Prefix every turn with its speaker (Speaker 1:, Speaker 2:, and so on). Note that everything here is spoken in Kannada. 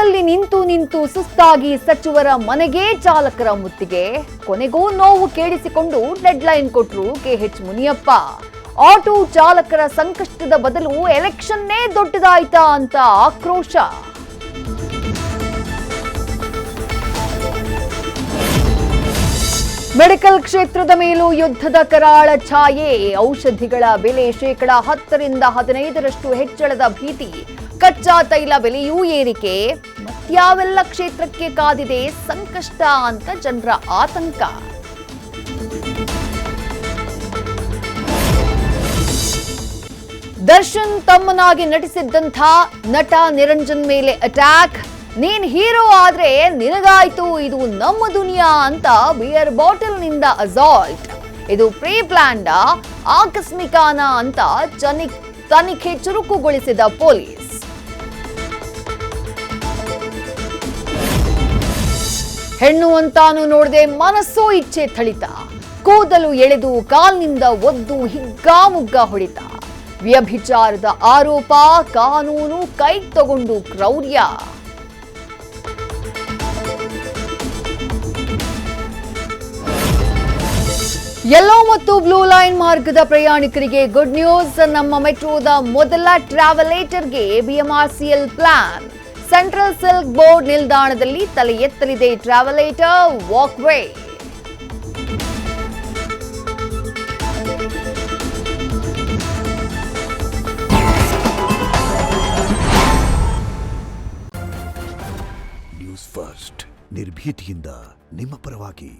Speaker 1: ಕ್ಯೂನಲ್ಲಿ ನಿಂತು ನಿಂತು ಸುಸ್ತಾಗಿ ಸಚಿವರ ಮನೆಗೆ ಚಾಲಕರ ಮುತ್ತಿಗೆ, ಕೊನೆಗೂ ನೋವು ಕೇಳಿಸಿಕೊಂಡು ಡೆಡ್ಲೈನ್ ಕೊಟ್ರು ಕೆಎಚ್ ಮುನಿಯಪ್ಪ. ಆಟೋ ಚಾಲಕರ ಸಂಕಷ್ಟದ ಬದಲು ಎಲೆಕ್ಷನ್ನೇ ದೊಡ್ಡದಾಯ್ತಾ ಅಂತ ಆಕ್ರೋಶ. ಮೆಡಿಕಲ್ ಕ್ಷೇತ್ರದ ಮೇಲೂ ಯುದ್ಧದ ಕರಾಳ ಛಾಯೆ, ಔಷಧಿಗಳ ಬೆಲೆ 10% ಹೆಚ್ಚಳದ ಭೀತಿ, ಕಚ್ಚಾ ತೈಲ ಬೆಲೆಯೂ ಏರಿಕೆ, ಮತ್ಯಾವೆಲ್ಲ ಕ್ಷೇತ್ರಕ್ಕೆ ಕಾದಿದೆ ಸಂಕಷ್ಟ ಅಂತ ಜನರ ಆತಂಕ. ದರ್ಶನ್ ತಮ್ಮನಾಗಿ ನಟಿಸಿದ್ದಂಥ ನಟ ನಿರಂಜನ್ ಮೇಲೆ ಅಟ್ಯಾಕ್, ನೀನ್ ಹೀರೋ ಆದ್ರೆ ನಿನಗಾಯ್ತು ಇದು ನಮ್ಮ ದುನಿಯಾ ಅಂತ ಬಿಯರ್ ಬಾಟಲ್ ನಿಂದ ಅಸಾಲ್ಟ್. ಇದು ಪ್ರೀ ಪ್ಲಾನ್ಡ್ ಆಕಸ್ಮಿಕಾನ ಅಂತ ತನಿಖೆ ಚುರುಕುಗೊಳಿಸಿದ ಪೊಲೀಸ್. ಹೆಣ್ಣು ಅಂತಾನು ನೋಡದೆ ಮನಸ್ಸೋ ಇಚ್ಛೆ ಥಳಿತ, ಕೂದಲು ಎಳೆದು ಕಾಲ್ನಿಂದ ಒದ್ದು ಹಿಗ್ಗಾಮುಗ್ಗ ಹೊಡಿತ, ವ್ಯಭಿಚಾರದ ಆರೋಪ, ಕಾನೂನು ಕೈ ತಗೊಂಡು ಕ್ರೌರ್ಯ. ಯೆಲ್ಲೋ ಮತ್ತು ಬ್ಲೂ ಲೈನ್ ಮಾರ್ಗದ ಪ್ರಯಾಣಿಕರಿಗೆ ಗುಡ್ ನ್ಯೂಸ್. ನಮ್ಮ ಮೆಟ್ರೋದ ಮೊದಲ ಟ್ರಾವೆಲೇಟರ್ಗೆ BMRCL plan. Central silk board ನಿಲ್ದಾಣದಲ್ಲಿ ತಲೆ ಎತ್ತಲಿದೆ ಟ್ರಾವೆಲೇಟರ್ ವಾಕ್ವೇ.
Speaker 2: ನ್ಯೂಸ್ ಫಸ್ಟ್ ನಿರ್ಭೀತಿಯಿಂದ ನಿಮ್ಮ ಪರವಾಗಿ.